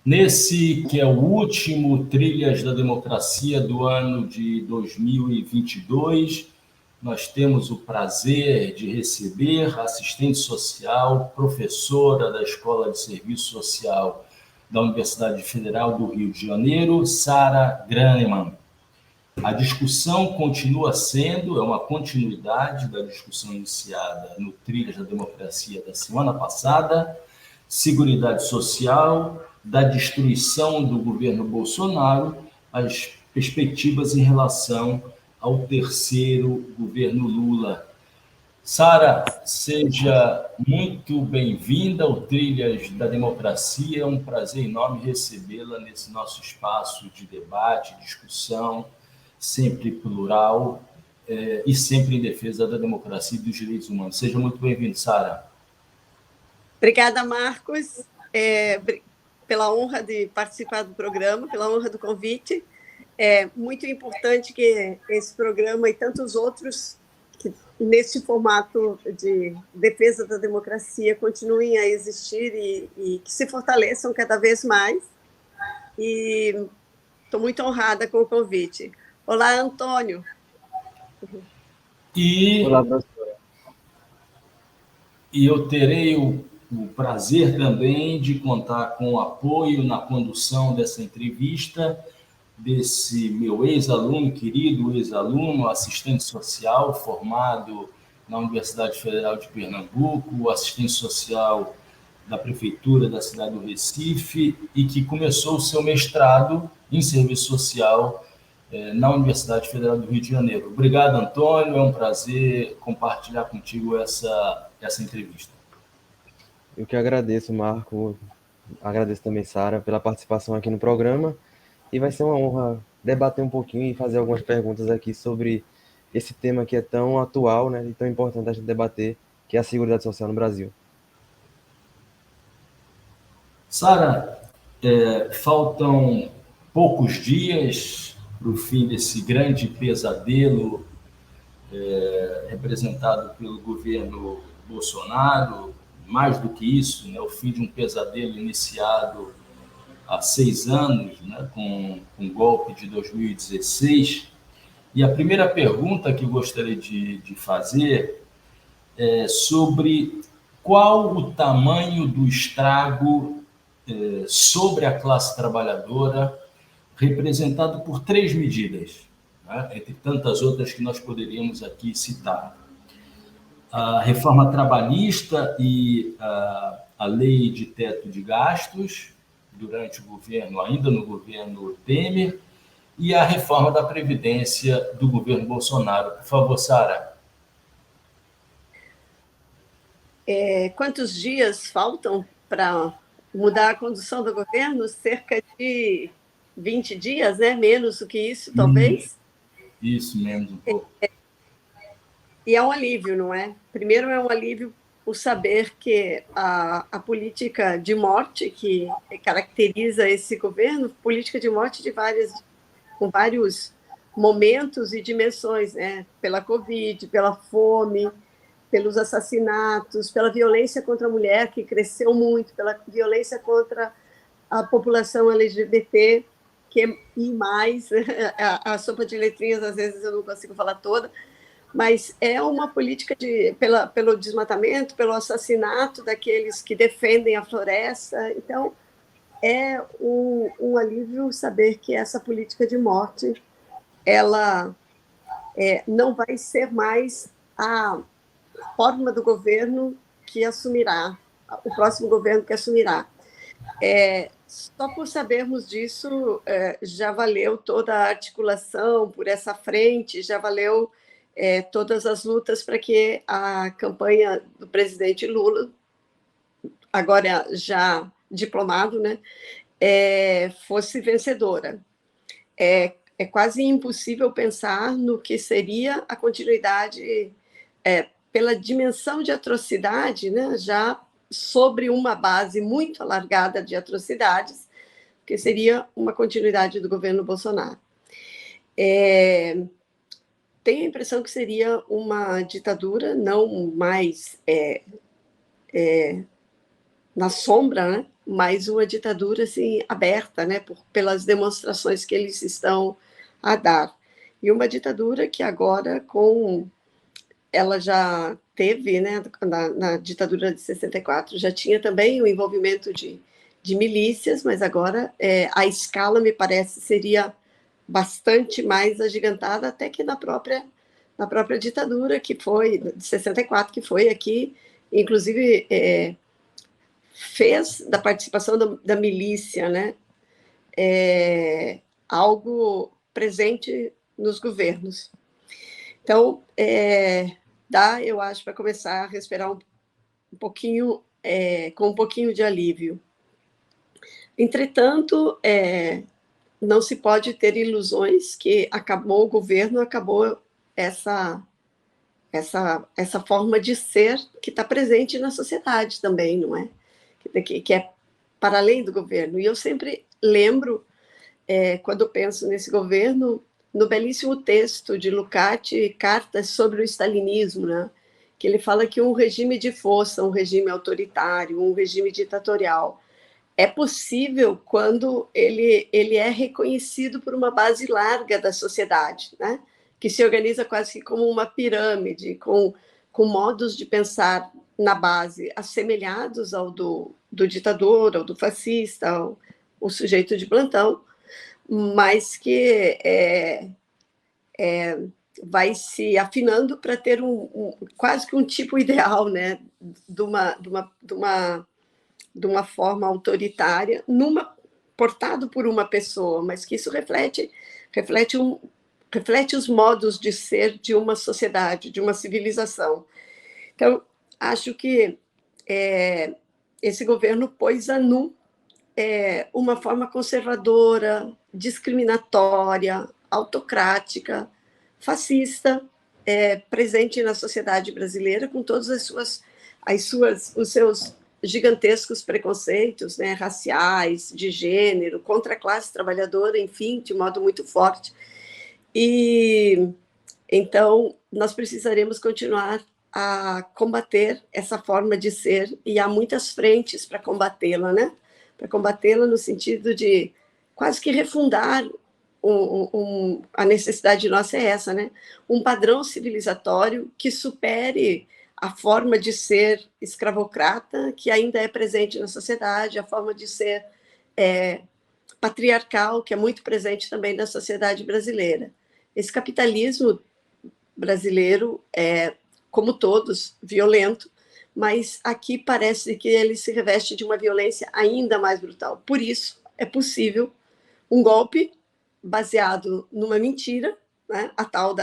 Nesse que é o último Trilhas da Democracia do ano de 2022, nós temos o prazer de receber a assistente social, professora da Escola de Serviço Social da Universidade Federal do Rio de Janeiro, Sara Graneman. A discussão continua sendo, é uma continuidade da discussão iniciada no Trilhas da Democracia da semana passada, Seguridade Social, da destruição do governo Bolsonaro, as perspectivas em relação ao terceiro governo Lula. Sara, seja muito bem-vinda ao Trilhas da Democracia, é um prazer enorme recebê-la nesse nosso espaço de debate, discussão, sempre plural e sempre em defesa da democracia e dos direitos humanos. Seja muito bem-vindo, Sara. Obrigada, Marcos, pela honra de participar do programa, pela honra do convite. É muito importante que esse programa e tantos outros, que nesse formato de defesa da democracia, continuem a existir e que se fortaleçam cada vez mais. E estou muito honrada com o convite. Olá, Antônio. Olá, professora. E eu terei o prazer também de contar com o apoio na condução dessa entrevista desse meu ex-aluno, querido ex-aluno, assistente social, formado na Universidade Federal de Pernambuco, assistente social da Prefeitura da cidade do Recife e que começou o seu mestrado em serviço social na Universidade Federal do Rio de Janeiro. Obrigado, Antônio, é um prazer compartilhar contigo essa entrevista. Eu que agradeço, Marco, agradeço também, Sara, pela participação aqui no programa, e vai ser uma honra debater um pouquinho e fazer algumas perguntas aqui sobre esse tema que é tão atual, né, e tão importante a gente debater, que é a Seguridade Social no Brasil. Sara, faltam poucos dias para o fim desse grande pesadelo representado pelo governo Bolsonaro, mais do que isso, né, o fim de um pesadelo iniciado há 6 anos, né, com o golpe de 2016. E a primeira pergunta que eu gostaria de fazer é sobre qual o tamanho do estrago sobre a classe trabalhadora representado por 3 medidas, né, entre tantas outras que nós poderíamos aqui citar. A reforma trabalhista e a lei de teto de gastos, durante o governo, ainda no governo Temer, e a reforma da Previdência do governo Bolsonaro. Por favor, Sara. Quantos dias faltam para mudar a condução do governo? Cerca de 20 dias, né? Menos do que isso, talvez? Isso, menos um pouco. E é um alívio, não é? Primeiro, é um alívio o saber que a política de morte que caracteriza esse governo, política de morte com vários momentos e dimensões, né? Pela Covid, pela fome, pelos assassinatos, pela violência contra a mulher, que cresceu muito, pela violência contra a população LGBT, e mais, a sopa de letrinhas, às vezes eu não consigo falar toda, mas é uma política pelo desmatamento, pelo assassinato daqueles que defendem a floresta. Então, é um alívio saber que essa política de morte ela não vai ser mais a forma do governo que assumirá, o próximo governo que assumirá. Só por sabermos disso, já valeu toda a articulação por essa frente, já valeu todas as lutas para que a campanha do presidente Lula, agora já diplomado, né, fosse vencedora. É quase impossível pensar no que seria a continuidade pela dimensão de atrocidade, né, já sobre uma base muito alargada de atrocidades, que seria uma continuidade do governo Bolsonaro. Tenho a impressão que seria uma ditadura, não mais na sombra, né, mas uma ditadura assim aberta, né, pelas demonstrações que eles estão a dar. E uma ditadura que agora, ela já teve, né, na ditadura de 64, já tinha também o envolvimento de milícias, mas agora a escala, me parece, seria bastante mais agigantada, até que na própria ditadura, que foi, de 64, que foi aqui, inclusive fez da participação da milícia, né, algo presente nos governos. Então, dá, eu acho, para começar a respirar um pouquinho, com um pouquinho de alívio. Entretanto, não se pode ter ilusões que acabou o governo, acabou essa forma de ser que está presente na sociedade também, não é? Que é para além do governo. E eu sempre lembro, quando penso nesse governo, no belíssimo texto de Lukács, Cartas sobre o Stalinismo, né? Que ele fala que um regime de força, um regime autoritário, um regime ditatorial, é possível quando ele é reconhecido por uma base larga da sociedade, né? Que se organiza quase que como uma pirâmide, com modos de pensar na base assemelhados ao do ditador, ao do fascista, o sujeito de plantão, mas que vai se afinando para ter quase que um tipo ideal, né, de uma forma autoritária, portado por uma pessoa, mas que isso reflete os modos de ser de uma sociedade, de uma civilização. Então, acho que esse governo pôs a nu uma forma conservadora, discriminatória, autocrática, fascista, presente na sociedade brasileira, com todos os seus gigantescos preconceitos, né, raciais, de gênero, contra a classe trabalhadora, enfim, de modo muito forte. E então nós precisaremos continuar a combater essa forma de ser, e há muitas frentes para combatê-la, né? Para combatê-la no sentido de quase que refundar a necessidade nossa é essa, né? Um padrão civilizatório que supere a forma de ser escravocrata, que ainda é presente na sociedade, a forma de ser patriarcal, que é muito presente também na sociedade brasileira. Esse capitalismo brasileiro é, como todos, violento, mas aqui parece que ele se reveste de uma violência ainda mais brutal. Por isso, é possível um golpe baseado numa mentira, né? a tal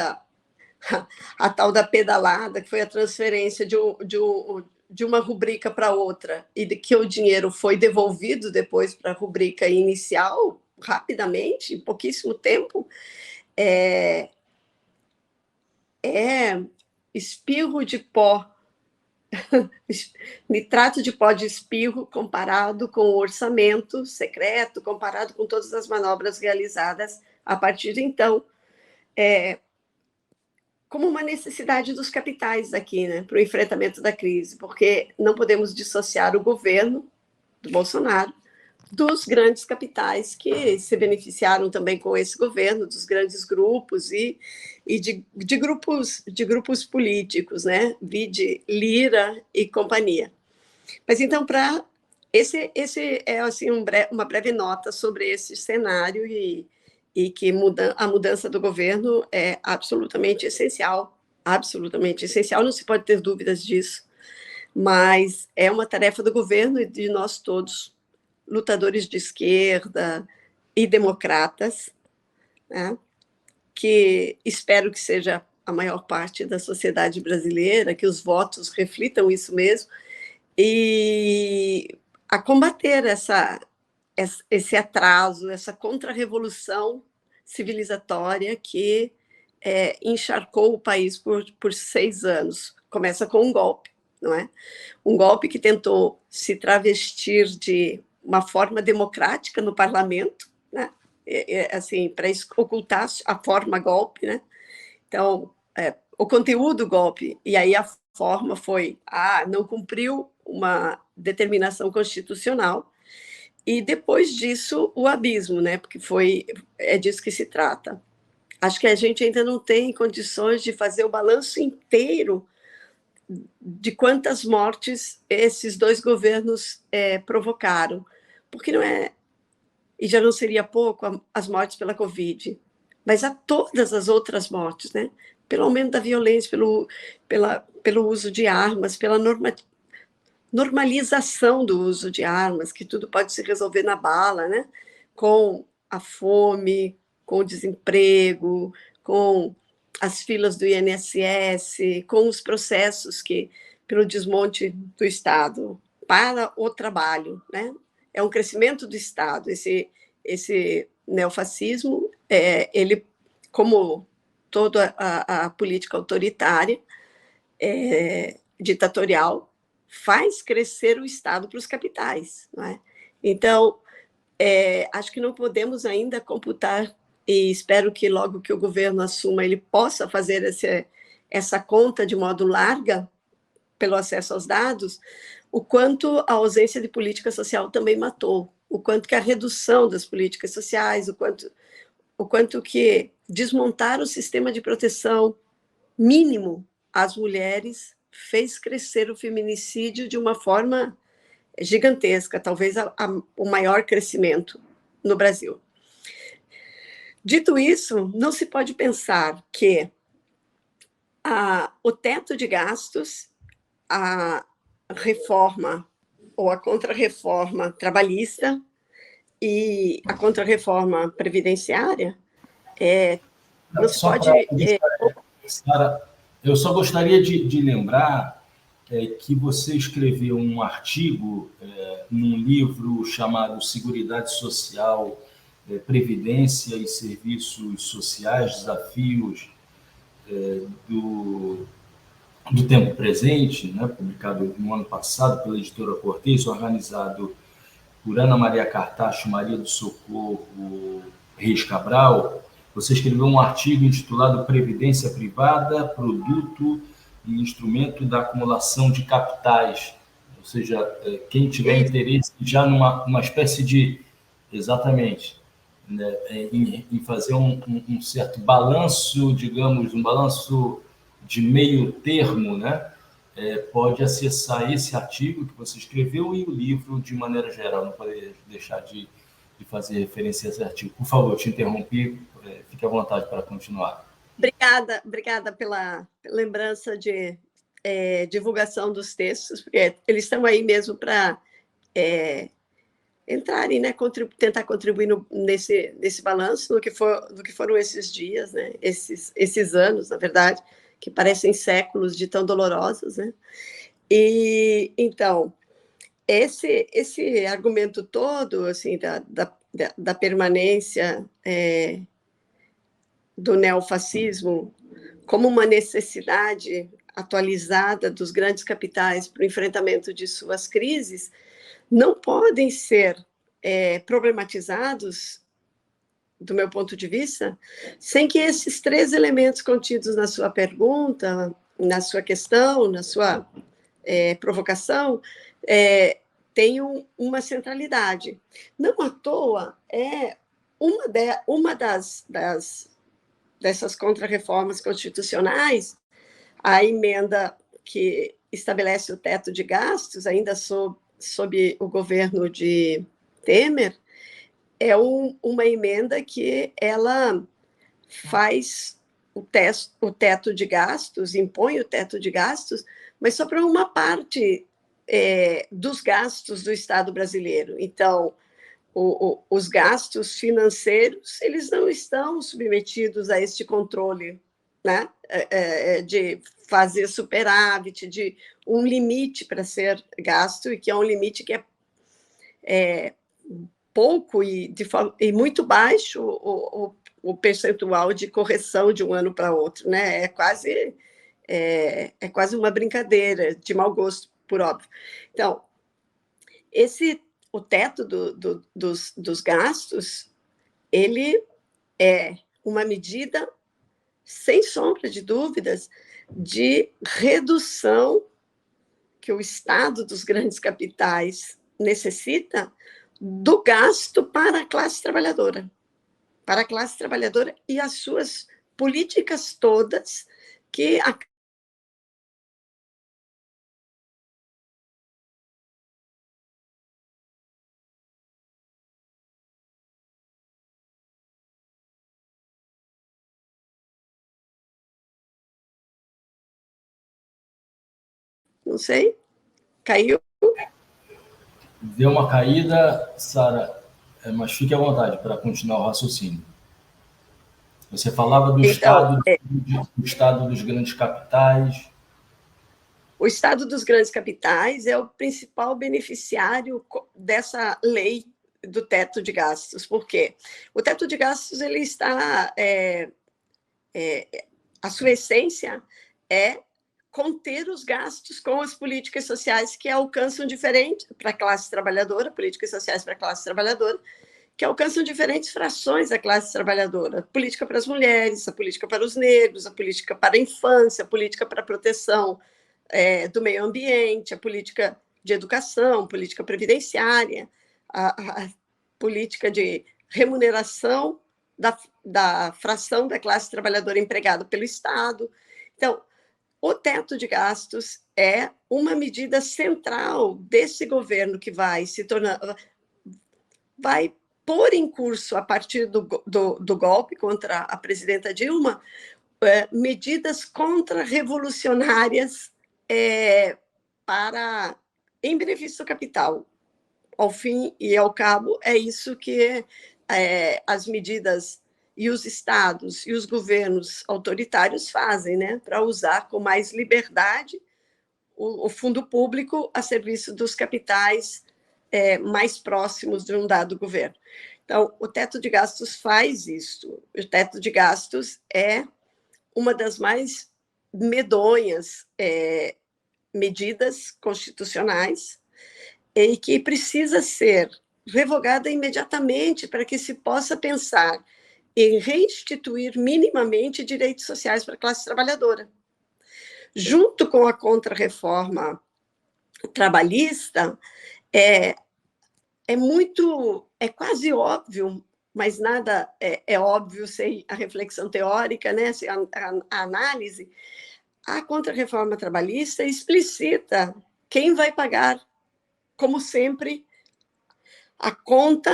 da pedalada, que foi a transferência de uma rubrica para outra, e de que o dinheiro foi devolvido depois para a rubrica inicial, rapidamente, em pouquíssimo tempo, espirro de pó, nitrato de pó de espirro comparado com o orçamento secreto, comparado com todas as manobras realizadas a partir de então, como uma necessidade dos capitais aqui, né, para o enfrentamento da crise, porque não podemos dissociar o governo do Bolsonaro dos grandes capitais que se beneficiaram também com esse governo, dos grandes grupos e de grupos políticos, né? Vide Lira e companhia. Mas então, esse é assim uma breve nota sobre esse cenário e que a mudança do governo é absolutamente essencial, não se pode ter dúvidas disso, mas é uma tarefa do governo e de nós todos, lutadores de esquerda e democratas, né, que espero que seja a maior parte da sociedade brasileira, que os votos reflitam isso mesmo, e a combater esse atraso, essa contra-revolução civilizatória que encharcou o país por 6 anos. Começa com um golpe, não é? Um golpe que tentou se travestir de uma forma democrática no parlamento, né? Assim, para ocultar a forma golpe, né? Então, o conteúdo golpe, e aí a forma foi, não cumpriu uma determinação constitucional, E depois disso, o abismo, né? Porque é disso que se trata. Acho que a gente ainda não tem condições de fazer o balanço inteiro de quantas mortes esses dois governos provocaram, porque não é, e já não seria pouco as mortes pela Covid, mas há todas as outras mortes, né? Pelo aumento da violência, pelo uso de armas, pela normalização do uso de armas, que tudo pode se resolver na bala, né? Com a fome, com o desemprego, com as filas do INSS, com os processos pelo desmonte do Estado para o trabalho, né? É um crescimento do Estado. Esse neofascismo, ele, como toda a política autoritária, ditatorial, faz crescer o Estado para os capitais, não é? Então, acho que não podemos ainda computar, e espero que logo que o governo assuma, ele possa fazer essa conta de modo larga, pelo acesso aos dados, o quanto a ausência de política social também matou, o quanto que a redução das políticas sociais, o quanto que desmontar o sistema de proteção mínimo às mulheres fez crescer o feminicídio de uma forma gigantesca, talvez o maior crescimento no Brasil. Dito isso, não se pode pensar que o teto de gastos, a reforma ou a contrarreforma trabalhista e a contrarreforma previdenciária não se pode... Sara, eu só gostaria de lembrar que você escreveu um artigo num livro chamado Seguridade Social, Previdência e Serviços Sociais, Desafios do tempo presente, né, publicado no ano passado pela editora Cortez, organizado por Ana Maria Cartacho, Maria do Socorro Reis Cabral. Você escreveu um artigo intitulado Previdência Privada, Produto e Instrumento da Acumulação de Capitais. Ou seja, quem tiver interesse já numa espécie de... Exatamente. Né, em fazer um certo balanço, digamos, um balanço de meio termo, né? Pode acessar esse artigo que você escreveu e o livro de maneira geral. Não pode deixar de fazer referência a esse artigo. Por favor, te interrompi, fique à vontade para continuar. Obrigada pela lembrança de divulgação dos textos, porque eles estão aí mesmo para entrarem, né, tentar contribuir nesse balanço do que foram esses dias, né, esses anos, na verdade, que parecem séculos de tão dolorosos, né? E então esse argumento todo, assim, da permanência do neofascismo como uma necessidade atualizada dos grandes capitais para o enfrentamento de suas crises, não podem ser problematizados, do meu ponto de vista, sem que esses três elementos contidos na sua pergunta, na sua questão, na sua provocação, tenham uma centralidade. Não à toa, uma dessas contrarreformas constitucionais, a emenda que estabelece o teto de gastos, ainda sob o governo de Temer, é uma emenda que ela faz o teto de gastos, impõe o teto de gastos, mas só para uma parte dos gastos do Estado brasileiro. Então, os gastos financeiros, eles não estão submetidos a este controle, né? De fazer superávit, de um limite para ser gasto, e que é um limite que é pouco e muito baixo o percentual de correção de um ano para outro, né? É quase uma brincadeira de mau gosto, por óbvio. Então, o teto dos gastos, ele é uma medida, sem sombra de dúvidas, de redução que o Estado dos grandes capitais necessita do gasto para a classe trabalhadora. Para a classe trabalhadora e as suas políticas todas que não sei, caiu. Deu uma caída, Sara, mas fique à vontade para continuar o raciocínio. Você falava do Então, estado dos grandes capitais. O Estado dos grandes capitais é o principal beneficiário dessa lei do teto de gastos. Por quê? O teto de gastos ele está... a sua essência é conter os gastos com as políticas sociais que alcançam diferente para a classe trabalhadora, políticas sociais para a classe trabalhadora, que alcançam diferentes frações da classe trabalhadora. A política para as mulheres, a política para os negros, a política para a infância, a política para a proteção do meio ambiente, a política de educação, política previdenciária, a política de remuneração da fração da classe trabalhadora empregada pelo Estado. Então, o teto de gastos é uma medida central desse governo que vai se tornar, vai pôr em curso, a partir do golpe contra a presidenta Dilma, medidas contra-revolucionárias em benefício do capital. Ao fim e ao cabo, é isso que as medidas e os estados e os governos autoritários fazem, né, para usar com mais liberdade o fundo público a serviço dos capitais mais próximos de um dado governo. Então, o teto de gastos faz isso. O teto de gastos é uma das mais medonhas medidas constitucionais e que precisa ser revogada imediatamente para que se possa pensar em reinstituir minimamente direitos sociais para a classe trabalhadora. Junto com a contra-reforma trabalhista, é quase óbvio, mas nada é óbvio sem a reflexão teórica, né? Sem a análise. A contra-reforma trabalhista explicita quem vai pagar, como sempre, a conta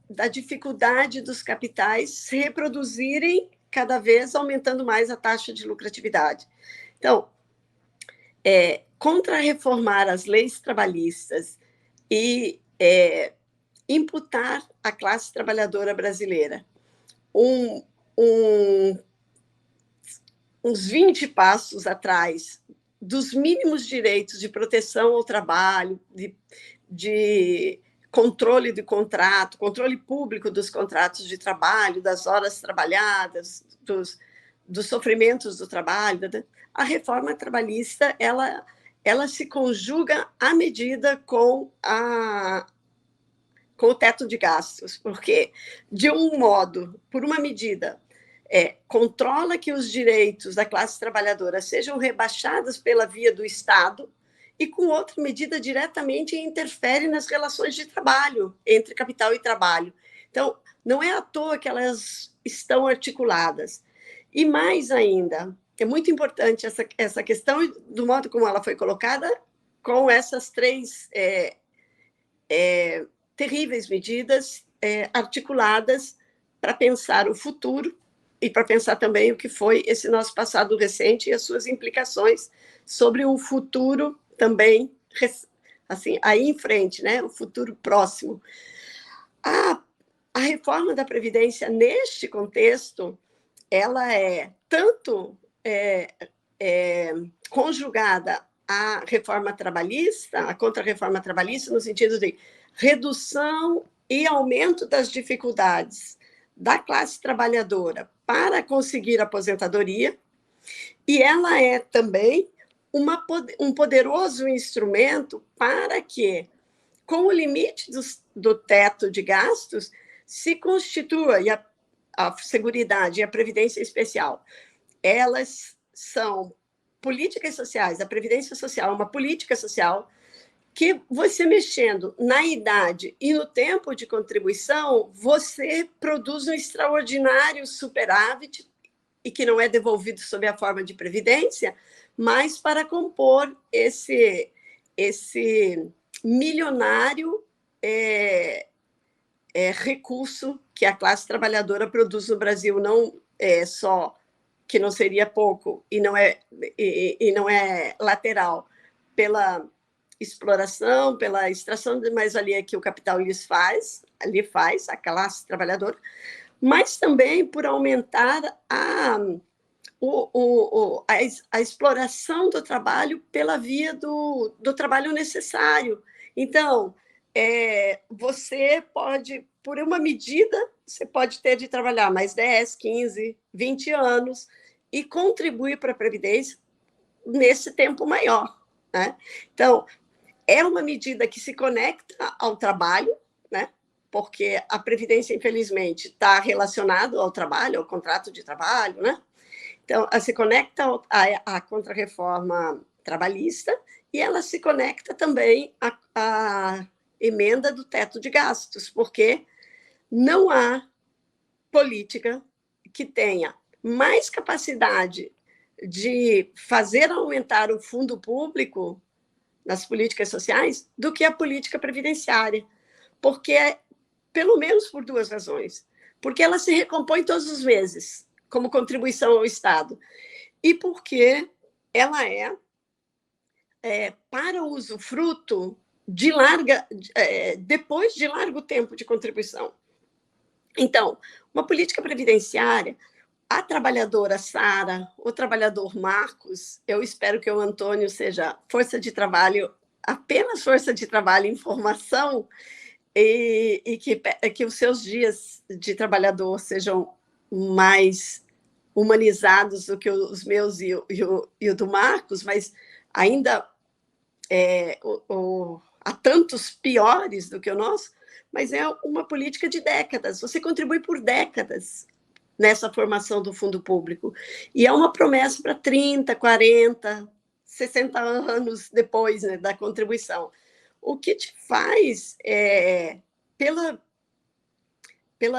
da dificuldade dos capitais se reproduzirem cada vez aumentando mais a taxa de lucratividade. Então, contra-reformar as leis trabalhistas e imputar à classe trabalhadora brasileira uns 20 passos atrás dos mínimos direitos de proteção ao trabalho, de controle de contrato, controle público dos contratos de trabalho, das horas trabalhadas, dos sofrimentos do trabalho. A reforma trabalhista ela se conjuga à medida com o teto de gastos, porque, de um modo, por uma medida, controla que os direitos da classe trabalhadora sejam rebaixados pela via do Estado, e, com outra medida, diretamente interfere nas relações de trabalho, entre capital e trabalho. Então, não é à toa que elas estão articuladas. E, mais ainda, é muito importante essa questão, do modo como ela foi colocada, com essas três terríveis medidas articuladas para pensar o futuro e para pensar também o que foi esse nosso passado recente e as suas implicações sobre um futuro também, assim, aí em frente, né? O futuro próximo. A reforma da Previdência, neste contexto, ela é tanto conjugada à reforma trabalhista, à contra-reforma trabalhista, no sentido de redução e aumento das dificuldades da classe trabalhadora para conseguir aposentadoria, e ela é também um poderoso instrumento para que, com o limite do teto de gastos, se constitua, e a Seguridade e a Previdência Especial, elas são políticas sociais, a Previdência Social é uma política social que você mexendo na idade e no tempo de contribuição, você produz um extraordinário superávit e que não é devolvido sob a forma de previdência, mas para compor esse milionário recurso que a classe trabalhadora produz no Brasil, não só que não seria pouco e não é lateral, pela exploração, pela extração de mais-valia que o capital lhe faz, a classe trabalhadora, mas também por aumentar a exploração do trabalho pela via do trabalho necessário. Então, você pode, por uma medida, você pode ter de trabalhar mais 10, 15, 20 anos e contribuir para a Previdência nesse tempo maior, né? Então, é uma medida que se conecta ao trabalho, né? Porque a Previdência, infelizmente, está relacionada ao trabalho, ao contrato de trabalho, né? Então, ela se conecta à contrarreforma trabalhista e ela se conecta também à emenda do teto de gastos, porque não há política que tenha mais capacidade de fazer aumentar o fundo público nas políticas sociais do que a política previdenciária, porque, pelo menos por duas razões, porque ela se recompõe todos os meses, como contribuição ao Estado, e porque ela para o usufruto depois de largo tempo de contribuição. Então, uma política previdenciária, a trabalhadora Sara, o trabalhador Marcos, eu espero que o Antônio seja força de trabalho, apenas força de trabalho em formação, e que os seus dias de trabalhador sejam mais humanizados do que os meus e o do Marcos, mas ainda há tantos piores do que o nosso, mas é uma política de décadas. Você contribui por décadas nessa formação do fundo público. E é uma promessa para 30, 40, 60 anos depois, né, da contribuição. O que te faz, pela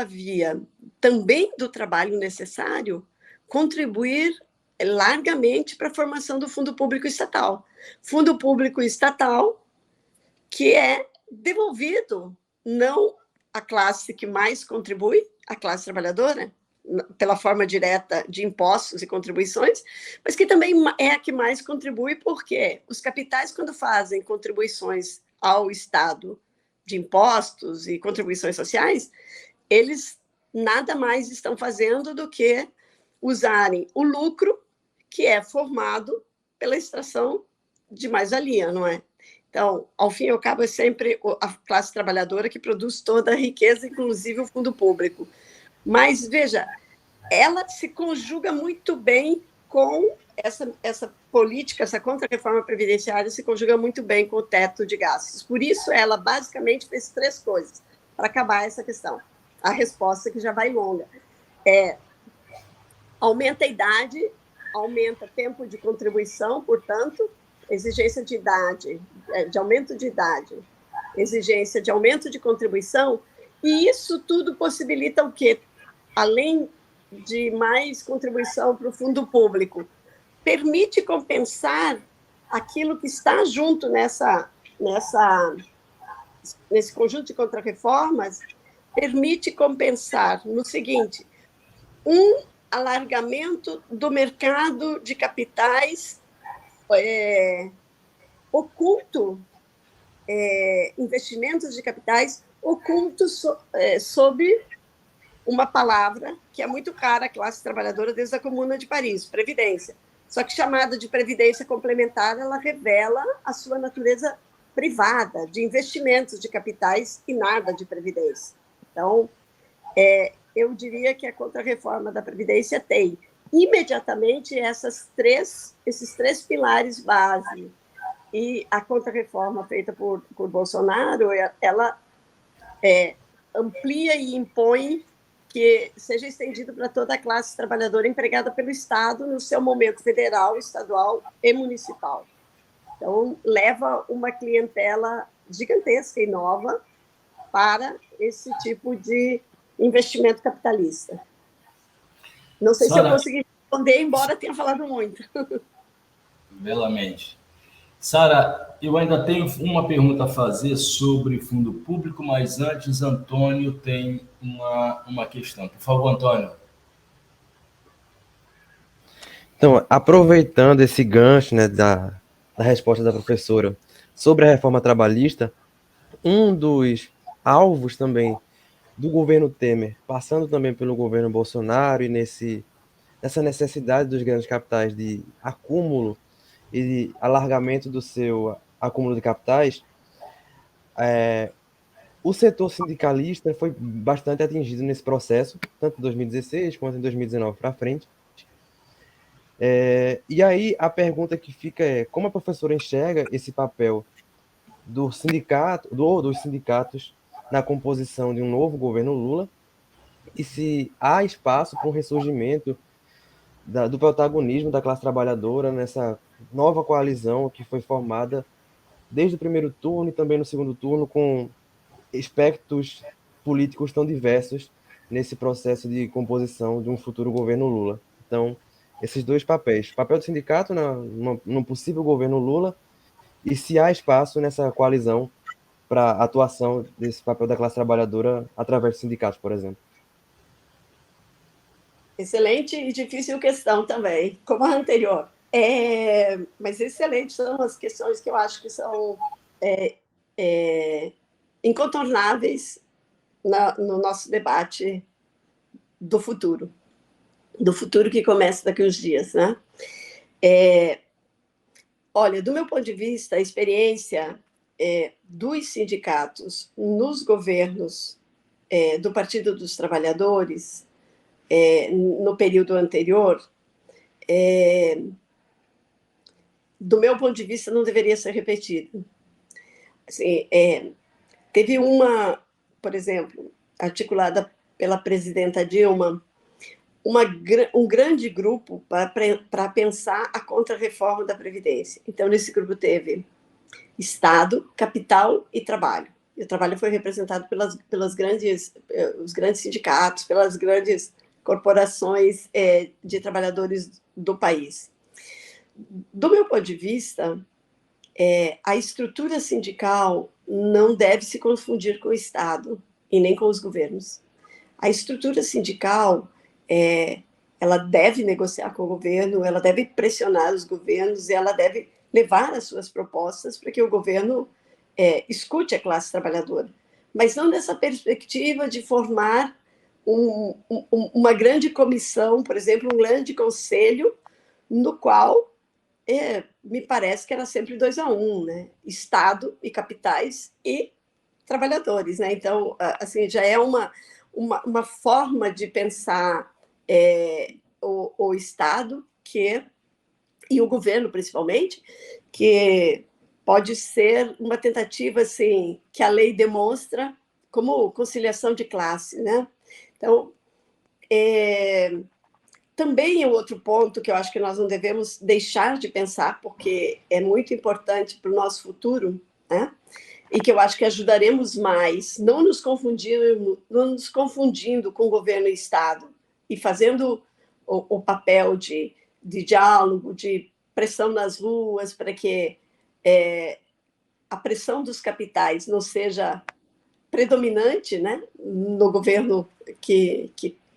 via também do trabalho necessário, contribuir largamente para a formação do fundo público estatal. Fundo público estatal que é devolvido não à classe que mais contribui, a classe trabalhadora, pela forma direta de impostos e contribuições, mas que também é a que mais contribui, porque os capitais, quando fazem contribuições ao Estado de impostos e contribuições sociais, eles nada mais estão fazendo do que usarem o lucro que é formado pela extração de mais-valia, não é? Então, ao fim e ao cabo, é sempre a classe trabalhadora que produz toda a riqueza, inclusive o fundo público. Mas, veja, ela se conjuga muito bem com essa política, essa contra-reforma previdenciária se conjuga muito bem com o teto de gastos. Por isso, ela basicamente fez três coisas para acabar essa questão. A resposta que já vai longa. Aumenta a idade, aumenta tempo de contribuição, portanto, exigência de idade, de aumento de idade, exigência de aumento de contribuição, e isso tudo possibilita o quê? Além de mais contribuição para o fundo público, permite compensar aquilo que está junto nesse conjunto de contrarreformas, permite compensar no seguinte: alargamento do mercado de capitais oculto, investimentos de capitais ocultos sob uma palavra que é muito cara à classe trabalhadora desde a Comuna de Paris, previdência. Só que chamada de previdência complementar, ela revela a sua natureza privada, de investimentos de capitais e nada de previdência. Então, eu diria que a contra-reforma da Previdência tem imediatamente esses três pilares base. E a contra-reforma feita por Bolsonaro, ela amplia e impõe que seja estendido para toda a classe trabalhadora empregada pelo Estado no seu momento federal, estadual e municipal. Então, leva uma clientela gigantesca e nova para esse tipo de investimento capitalista. Não sei se eu consegui responder, embora tenha falado muito. Belamente. Sara, eu ainda tenho uma pergunta a fazer sobre fundo público, mas antes, Antônio tem uma questão. Por favor, Antônio. Então, aproveitando esse gancho, né, da resposta da professora sobre a reforma trabalhista, um dos alvos também do governo Temer, passando também pelo governo Bolsonaro e nessa necessidade dos grandes capitais de acúmulo e de alargamento do seu acúmulo de capitais, o setor sindicalista foi bastante atingido nesse processo, tanto em 2016 quanto em 2019 para frente. E aí a pergunta que fica é: como a professora enxerga esse papel do sindicato, dos sindicatos na composição de um novo governo Lula, e se há espaço para um ressurgimento do protagonismo da classe trabalhadora nessa nova coalizão que foi formada desde o primeiro turno e também no segundo turno, com aspectos políticos tão diversos nesse processo de composição de um futuro governo Lula. Então, esses dois papéis: o papel do sindicato num possível governo Lula, e se há espaço nessa coalizão para a atuação desse papel da classe trabalhadora através dos sindicatos, por exemplo. Excelente e difícil questão também, como a anterior. Mas excelentes são as questões que eu acho que são incontornáveis no nosso debate do futuro que começa daqui uns dias, né? Olha, do meu ponto de vista, a experiência dos sindicatos nos governos do Partido dos Trabalhadores no período anterior, do meu ponto de vista, não deveria ser repetido. Assim, teve uma, por exemplo, articulada pela presidenta Dilma, um grande grupo para pensar a contrarreforma da Previdência. Então, nesse grupo teve Estado, capital e trabalho. E o trabalho foi representado os grandes sindicatos, pelas grandes corporações de trabalhadores do país. Do meu ponto de vista, a estrutura sindical não deve se confundir com o Estado e nem com os governos. A estrutura sindical ela deve negociar com o governo, ela deve pressionar os governos, ela deve levar as suas propostas para que o governo escute a classe trabalhadora, mas não nessa perspectiva de formar uma grande comissão, por exemplo, um grande conselho, no qual me parece que era sempre 2-1, né? Estado e capitais e trabalhadores, né? Então, assim, já é uma forma de pensar o Estado e o governo, principalmente, que pode ser uma tentativa assim, que a lei demonstra como conciliação de classe, né? Então, também é outro ponto que eu acho que nós não devemos deixar de pensar, porque é muito importante para o nosso futuro, né? E que eu acho que ajudaremos mais, não nos confundindo com o governo e Estado, e fazendo o papel de diálogo, de pressão nas ruas, para que a pressão dos capitais não seja predominante, né, no governo que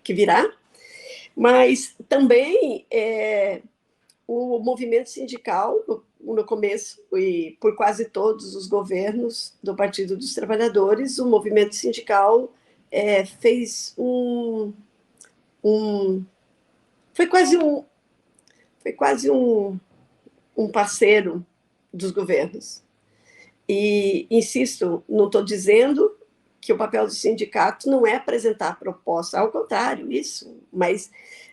virá, mas também o movimento sindical, no começo, e por quase todos os governos do Partido dos Trabalhadores, o movimento sindical fez foi quase um parceiro dos governos. E, insisto, não estou dizendo que o papel do sindicato não é apresentar proposta, ao contrário, isso, mas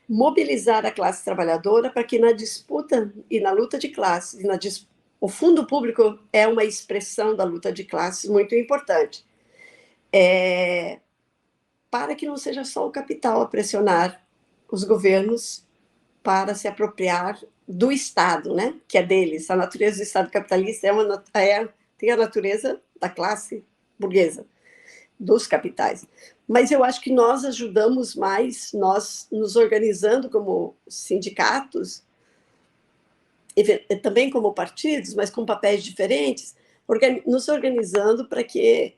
mobilizar a classe trabalhadora para que na disputa e na luta de classes, o fundo público é uma expressão da luta de classes muito importante, para que não seja só o capital a pressionar os governos para se apropriar do Estado, né? Que é deles. A natureza do Estado capitalista tem a natureza da classe burguesa, dos capitais. Mas eu acho que nós ajudamos mais, nós nos organizando como sindicatos, também como partidos, mas com papéis diferentes, nos organizando para que,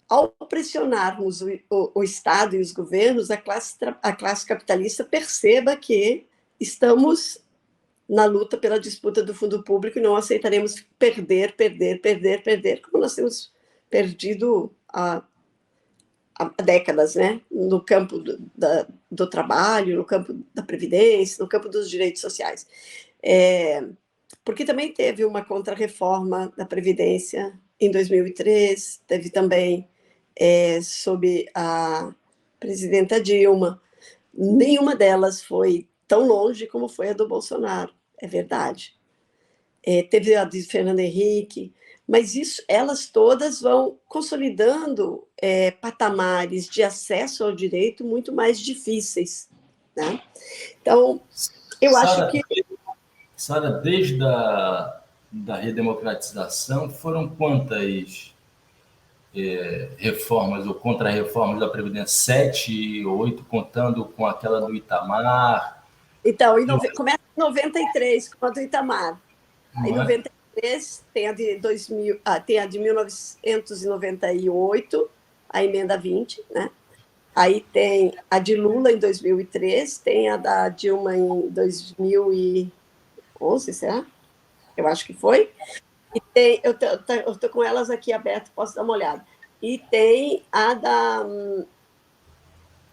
ao pressionarmos o Estado e os governos, a classe capitalista perceba que estamos na luta pela disputa do fundo público e não aceitaremos perder, como nós temos perdido há décadas, né? No campo do trabalho, no campo da previdência, no campo dos direitos sociais. Porque também teve uma contrarreforma da Previdência em 2003, teve também sob a presidenta Dilma. Nenhuma delas foi tão longe como foi a do Bolsonaro, é verdade. Teve a de Fernando Henrique, mas elas todas vão consolidando patamares de acesso ao direito muito mais difíceis, né? Então, eu acho que... Sara, desde da redemocratização, foram quantas reformas ou contra-reformas da Previdência? 7 ou 8, contando com aquela do Itamar? Então, começa em 93, com a do Itamar. Em 93 tem a de 2000, tem a de 1998, a emenda 20, né? Aí tem a de Lula em 2003, tem a da Dilma em 2011, será? Eu acho que foi. E tem, eu tô com elas aqui abertas, posso dar uma olhada. E tem a da...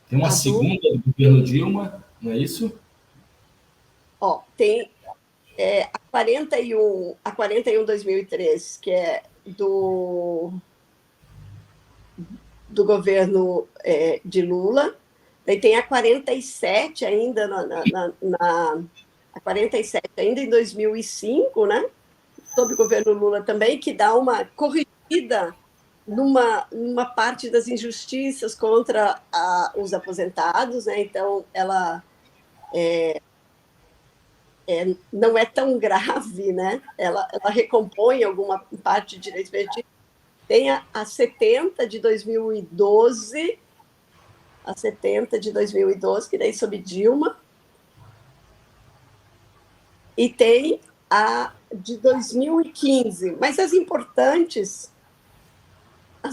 Tem uma segunda do governo Dilma, não é isso? Tem a 41 2003, que é do governo de Lula. Daí tem a 47 ainda, a 47 ainda em 2005, né? Sob o governo Lula também, que dá uma corrigida numa parte das injustiças contra os aposentados, né? Então, ela não é tão grave, né? Ela recompõe alguma parte de direitos perdidos. Tem a 70 de 2012, que daí sob Dilma, e tem a de 2015. Mas as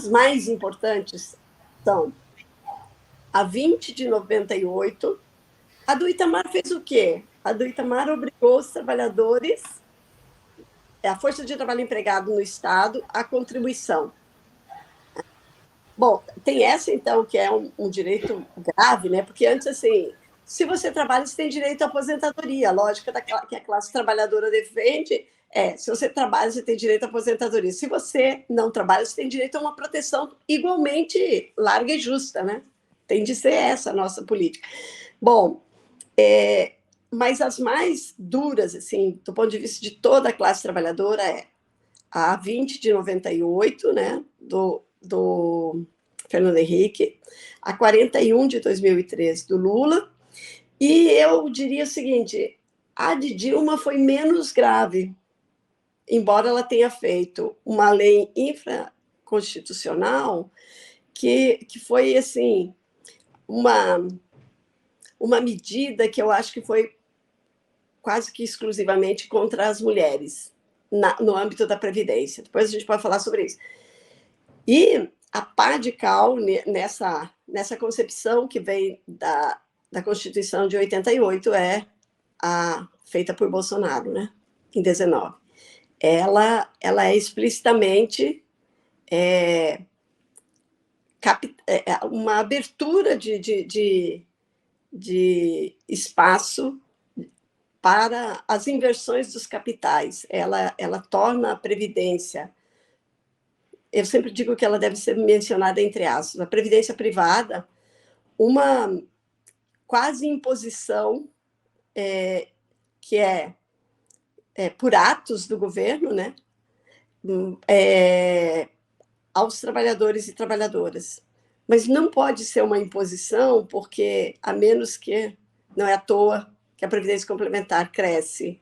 mais importantes são a 20 de 98. A do Itamar fez o quê? A do Itamar obrigou os trabalhadores, a força de trabalho empregado no Estado, à contribuição. Bom, tem essa, então, que é um direito grave, né? Porque antes, assim, se você trabalha, você tem direito à aposentadoria. A lógica que a classe trabalhadora defende se você trabalha, você tem direito à aposentadoria. Se você não trabalha, você tem direito a uma proteção igualmente larga e justa, né? Tem de ser essa a nossa política. Bom, mas as mais duras, assim, do ponto de vista de toda a classe trabalhadora, a 20 de 98, né, do Fernando Henrique, a 41 de 2013 do Lula, e eu diria o seguinte, a de Dilma foi menos grave, embora ela tenha feito uma lei infraconstitucional que foi, assim, uma medida que eu acho que foi quase que exclusivamente contra as mulheres, no âmbito da Previdência. Depois a gente pode falar sobre isso. E a pá de cal nessa concepção que vem da Constituição de 88 a feita por Bolsonaro, né, em 19. Ela é explicitamente uma abertura de espaço para as inversões dos capitais. Ela torna a Previdência, eu sempre digo que ela deve ser mencionada entre aspas, a Previdência privada, uma quase imposição que por atos do governo, né, aos trabalhadores e trabalhadoras. Mas não pode ser uma imposição, porque, a menos que, não é à toa que a Previdência Complementar cresce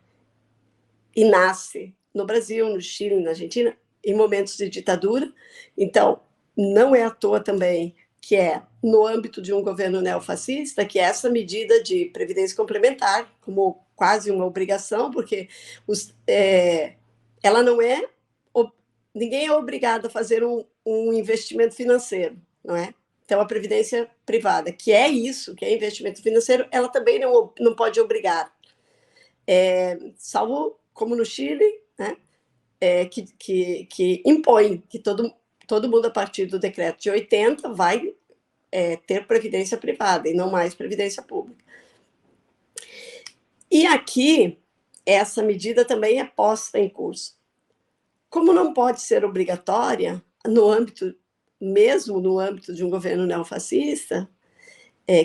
e nasce no Brasil, no Chile, na Argentina, em momentos de ditadura. Então, não é à toa também que é no âmbito de um governo neofascista que essa medida de previdência complementar, como quase uma obrigação, porque ela não é... Ninguém é obrigado a fazer um investimento financeiro, não é? Então, a previdência privada, que é isso, que é investimento financeiro, ela também não pode obrigar. Salvo, como no Chile, né? Que impõe que todo mundo, a partir do decreto de 80, vai ter previdência privada e não mais previdência pública. E aqui, essa medida também é posta em curso. Como não pode ser obrigatória, mesmo no âmbito de um governo neofascista,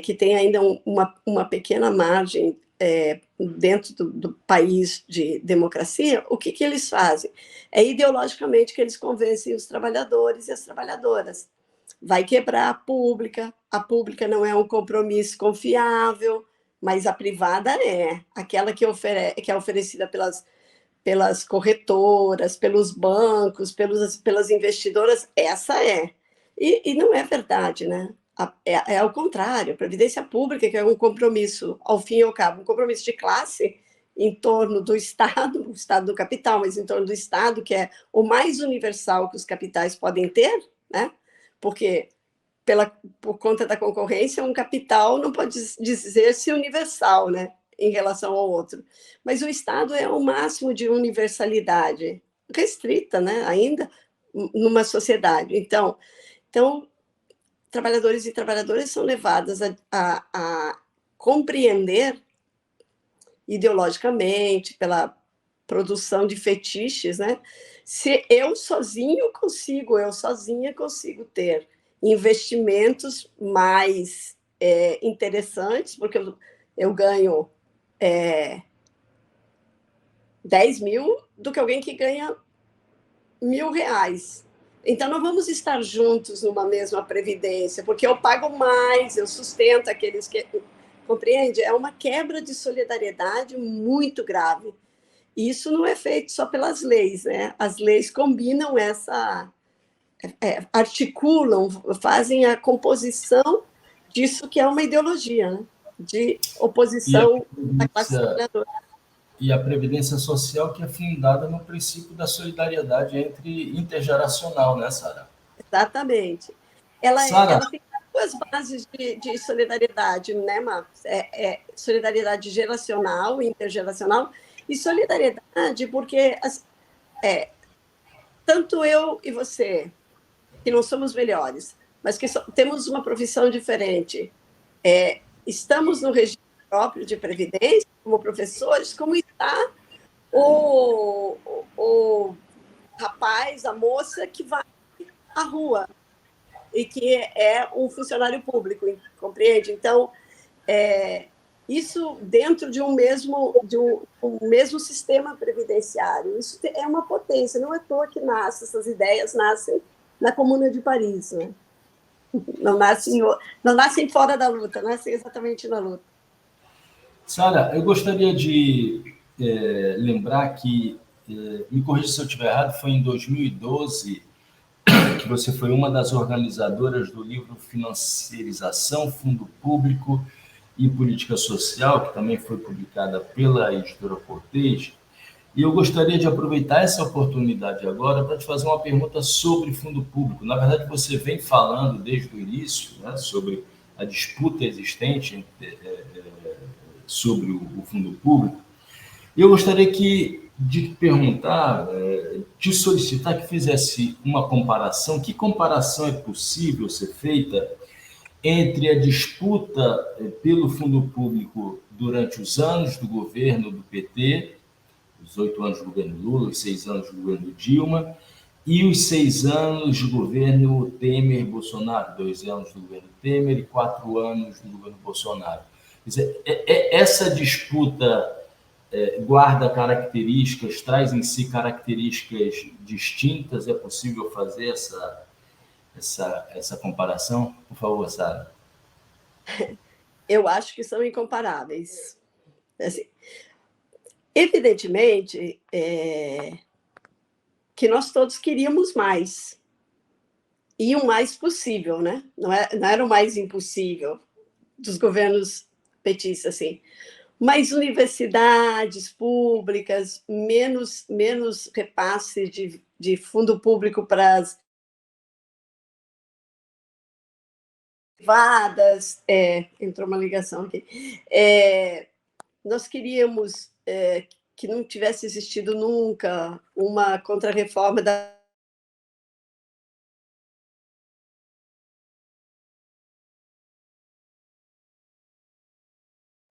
que tem ainda uma pequena margem dentro do país de democracia, o que eles fazem? É ideologicamente que eles convencem os trabalhadores e as trabalhadoras. Vai quebrar a pública não é um compromisso confiável, mas a privada é, aquela que é oferecida pelas corretoras, pelos bancos, pelas investidoras, essa é. E não é verdade, né? É ao contrário, a previdência pública, que é um compromisso, ao fim e ao cabo, um compromisso de classe em torno do Estado, o Estado do capital, mas em torno do Estado, que é o mais universal que os capitais podem ter, né? Porque, por conta da concorrência, um capital não pode dizer-se universal, né? Em relação ao outro. Mas o Estado é o máximo de universalidade, restrita, né? Ainda numa sociedade. Então trabalhadores e trabalhadoras são levadas a compreender ideologicamente, pela produção de fetiches, né? Se eu sozinha consigo ter investimentos mais interessantes, porque eu ganho 10 mil do que alguém que ganha R$ 1.000. Então, não vamos estar juntos numa mesma previdência, porque eu pago mais, eu sustento aqueles que... Compreende? É uma quebra de solidariedade muito grave. E isso não é feito só pelas leis, né? As leis combinam articulam, fazem a composição disso que é uma ideologia, né? De oposição à classe trabalhadora. E a Previdência Social, que é fundada no princípio da solidariedade intergeracional, né, Sara? Exatamente. Ela tem duas bases de solidariedade, né, Marcos? Solidariedade geracional, intergeracional, e solidariedade porque tanto eu e você, que não somos melhores, mas que temos uma profissão diferente, estamos no regime próprio de previdência, como professores, como está o rapaz, a moça que vai à rua e que é um funcionário público, compreende? Então, isso dentro de um mesmo sistema previdenciário, isso é uma potência, não é à toa que essas ideias nascem na Comuna de Paris, né? Não nascem fora da luta, nascem exatamente na luta. Sara, eu gostaria de lembrar que, me corrija se eu estiver errado, foi em 2012 que você foi uma das organizadoras do livro Financiarização, Fundo Público e Política Social, que também foi publicada pela editora Cortez. E eu gostaria de aproveitar essa oportunidade agora para te fazer uma pergunta sobre fundo público. Na verdade, você vem falando desde o início, né, sobre a disputa existente sobre o fundo público. Eu gostaria de perguntar, de solicitar que fizesse uma comparação. Que comparação é possível ser feita entre a disputa pelo fundo público durante os anos do governo do PT, os 8 anos do governo Lula, os 6 anos do governo Dilma, e os 6 anos do governo Temer-Bolsonaro, 2 anos do governo Temer e 4 anos do governo Bolsonaro. Quer dizer, essa disputa guarda características, traz em si características distintas? É possível fazer essa comparação? Por favor, Sara. Eu acho que são incomparáveis. Assim, evidentemente que nós todos queríamos mais, e o mais possível, né? Não era o mais impossível dos governos petistas, assim. Mais universidades públicas, menos repasse de fundo público para as privadas. Entrou uma ligação aqui. Nós queríamos que não tivesse existido nunca uma contrarreforma da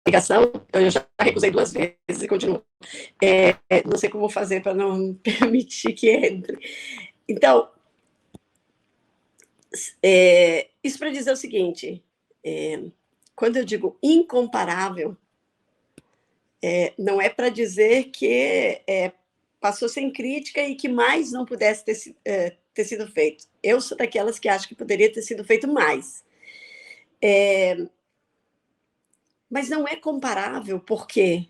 ligação. Eu já recusei 2 vezes e continuo. Não sei como fazer para não permitir que entre. Então, isso para dizer o seguinte, quando eu digo incomparável, não é para dizer que passou sem crítica e que mais não pudesse ter sido feito. Eu sou daquelas que acho que poderia ter sido feito mais. Mas não é comparável, por quê?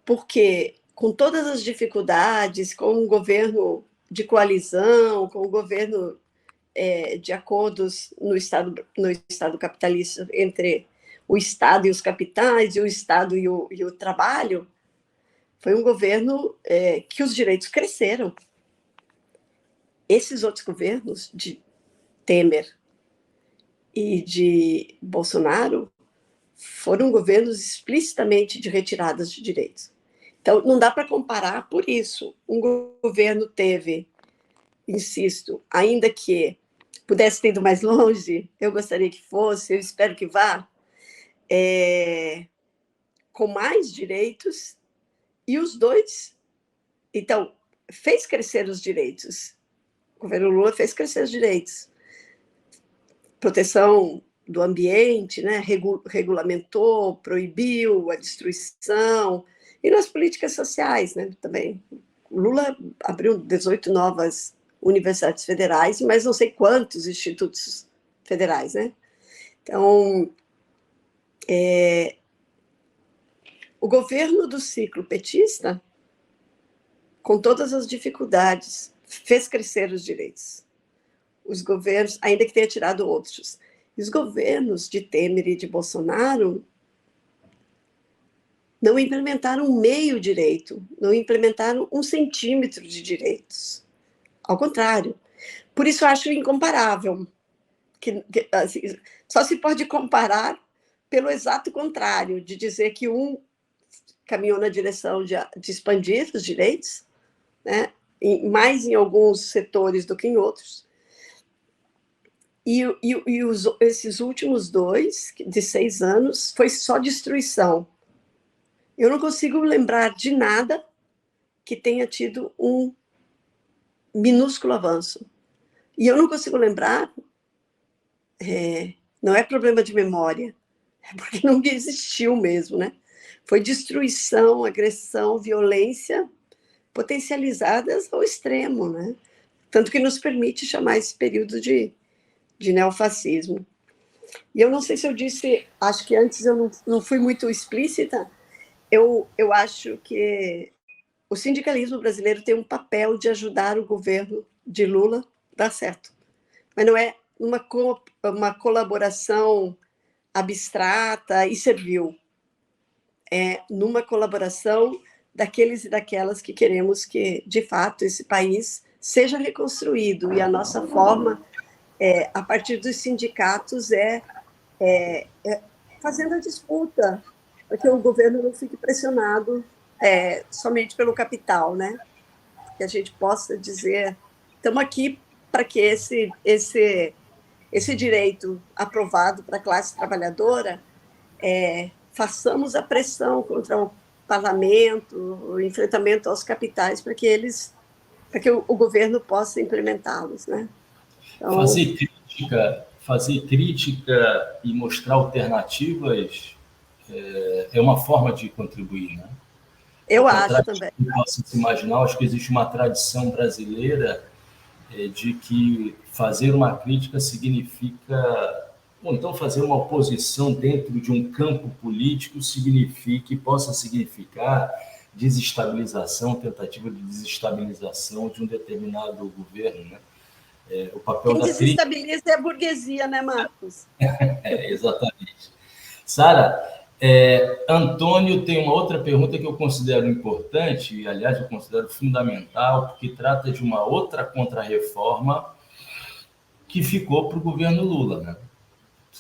Porque, com todas as dificuldades, com um governo de coalizão, com o governo de acordos no Estado capitalista entre o Estado e os capitais, e o Estado e o trabalho, foi um governo que os direitos cresceram. Esses outros governos, de Temer e de Bolsonaro, foram governos explicitamente de retiradas de direitos. Então, não dá para comparar por isso. Um governo teve, insisto, ainda que pudesse ter ido mais longe, eu gostaria que fosse, eu espero que vá, com mais direitos, e os dois, então, fez crescer os direitos. O governo Lula fez crescer os direitos. Proteção do ambiente, né? Regulamentou, proibiu a destruição, e nas políticas sociais, né? Também. O Lula abriu 18 novas universidades federais, mas não sei quantos institutos federais, né? Então, o governo do ciclo petista, com todas as dificuldades, fez crescer os direitos. Os governos, ainda que tenha tirado outros, os governos de Temer e de Bolsonaro não implementaram meio direito, não implementaram 1 centímetro de direitos. Ao contrário. Por isso, eu acho incomparável. Assim, só se pode comparar pelo exato contrário, de dizer que um caminhou na direção de expandir os direitos, né, mais em alguns setores do que em outros, e esses últimos 2, de 6 anos, foi só destruição. Eu não consigo lembrar de nada que tenha tido um minúsculo avanço. E eu não consigo lembrar, não é problema de memória, é porque não existiu mesmo, né? Foi destruição, agressão, violência potencializadas ao extremo, né? Tanto que nos permite chamar esse período de neofascismo. E eu não sei se eu disse, acho que antes eu não fui muito explícita, eu acho que o sindicalismo brasileiro tem um papel de ajudar o governo de Lula a dar certo. Mas não é uma colaboração abstrata e servil. É numa colaboração daqueles e daquelas que queremos que, de fato, esse país seja reconstruído. E a nossa forma, a partir dos sindicatos, fazendo a disputa, para que o governo não fique pressionado somente pelo capital, né? Que a gente possa dizer, estamos aqui para que esse direito aprovado para a classe trabalhadora, façamos a pressão contra o parlamento, o enfrentamento aos capitais, para que o governo possa implementá-los, né? Então, fazer crítica e mostrar alternativas é uma forma de contribuir, né? Eu acho também. Posso se imaginar, acho que existe uma tradição brasileira de que fazer uma crítica significa então fazer uma oposição dentro de um campo político possa significar desestabilização, tentativa de desestabilização de um determinado governo, né? O papel Quem da crítica... desestabiliza é a burguesia, né, Marcos? Exatamente. Sara, Antônio tem uma outra pergunta que eu considero importante, e, aliás, eu considero fundamental, porque trata de uma outra contrarreforma que ficou para o governo Lula, né?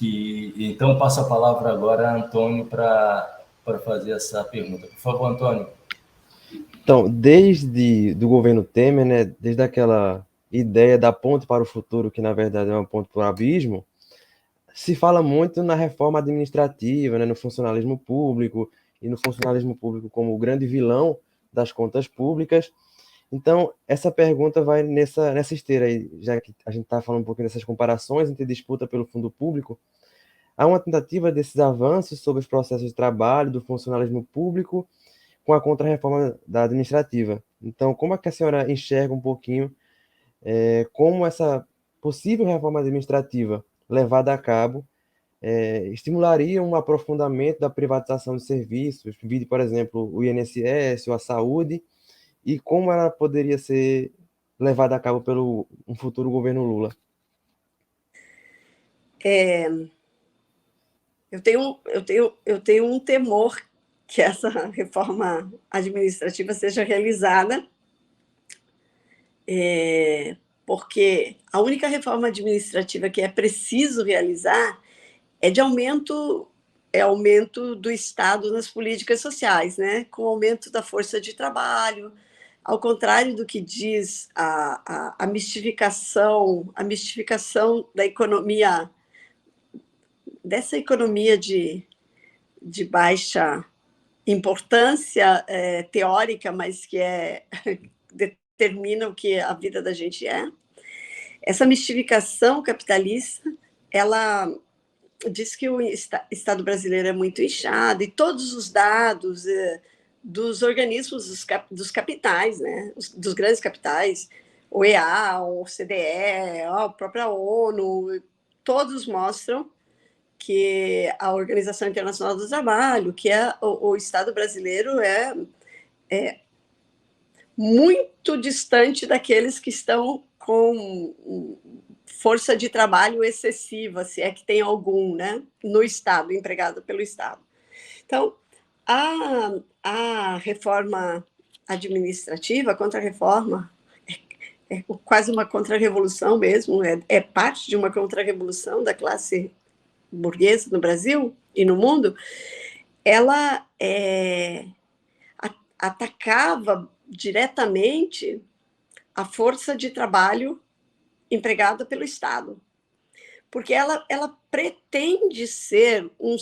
Então, passo a palavra agora a Antônio para fazer essa pergunta. Por favor, Antônio. Então, desde do governo Temer, né, desde aquela ideia da ponte para o futuro, que na verdade é uma ponte para o abismo, se fala muito na reforma administrativa, né, no funcionalismo público, e no funcionalismo público como o grande vilão das contas públicas. Então, essa pergunta vai nessa esteira aí, já que a gente está falando um pouquinho dessas comparações entre disputa pelo fundo público. Há uma tentativa desses avanços sobre os processos de trabalho do funcionalismo público com a contrarreforma da administrativa. Então, como é que a senhora enxerga um pouquinho como essa possível reforma administrativa levada a cabo estimularia um aprofundamento da privatização de serviços, vide, por exemplo, o INSS ou a saúde, e como ela poderia ser levada a cabo pelo um futuro governo Lula? Eu tenho um temor que essa reforma administrativa seja realizada, porque a única reforma administrativa que é preciso realizar é aumento do Estado nas políticas sociais, né? Com o aumento da força de trabalho, ao contrário do que diz a mistificação da economia, dessa economia de baixa importância teórica, mas que determina o que a vida da gente é. Essa mistificação capitalista, ela diz que o Estado brasileiro é muito inchado, e todos os dados dos organismos dos capitais, né, dos grandes capitais, o EA, o CDE, a própria ONU, todos mostram que a Organização Internacional do Trabalho, que o Estado brasileiro é muito distante daqueles que estão com força de trabalho excessiva, se é que tem algum, né, no Estado, empregado pelo Estado. Então, a reforma administrativa, a contra-reforma, é quase uma contra-revolução mesmo, é parte de uma contra-revolução da classe burguesa no Brasil e no mundo. Ela atacava diretamente a força de trabalho empregada pelo Estado, porque ela pretende ser um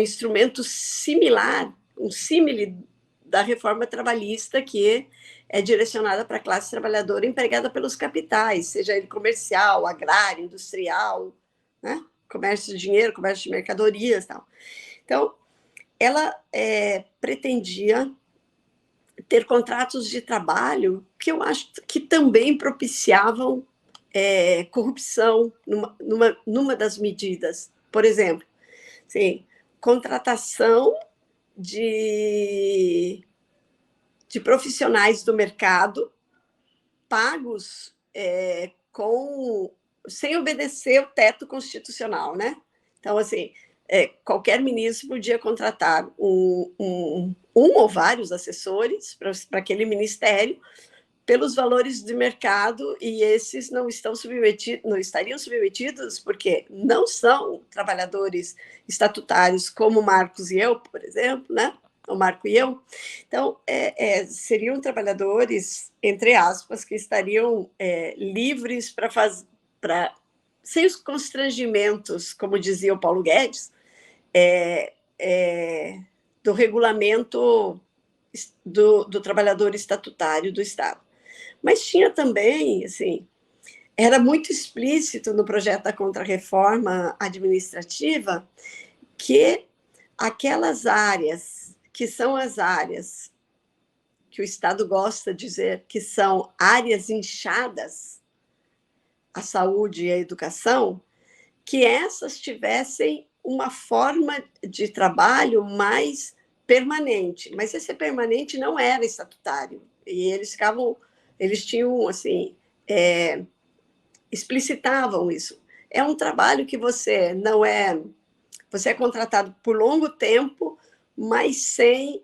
instrumento similar, um símile da reforma trabalhista, que é direcionada para a classe trabalhadora empregada pelos capitais, seja ele comercial, agrário, industrial, né? Comércio de dinheiro, comércio de mercadorias e tal. Então, ela pretendia ter contratos de trabalho que eu acho que também propiciavam corrupção numa das medidas. Por exemplo, sim, contratação de profissionais do mercado pagos sem obedecer o teto constitucional, né? Então, assim, qualquer ministro podia contratar um ou vários assessores para aquele ministério pelos valores de mercado, e esses não estariam submetidos porque não são trabalhadores estatutários como o Marcos e eu, por exemplo, né? O Marco e eu. Então, seriam trabalhadores, entre aspas, que estariam livres sem os constrangimentos, como dizia o Paulo Guedes, do regulamento do trabalhador estatutário do Estado. Mas tinha também, assim, era muito explícito no projeto da Contra-Reforma Administrativa que aquelas áreas que são as áreas que o Estado gosta de dizer que são áreas inchadas, a saúde e a educação, que essas tivessem uma forma de trabalho mais permanente, mas esse permanente não era estatutário, e eles tinham, assim, explicitavam isso. É um trabalho que você é contratado por longo tempo, mas sem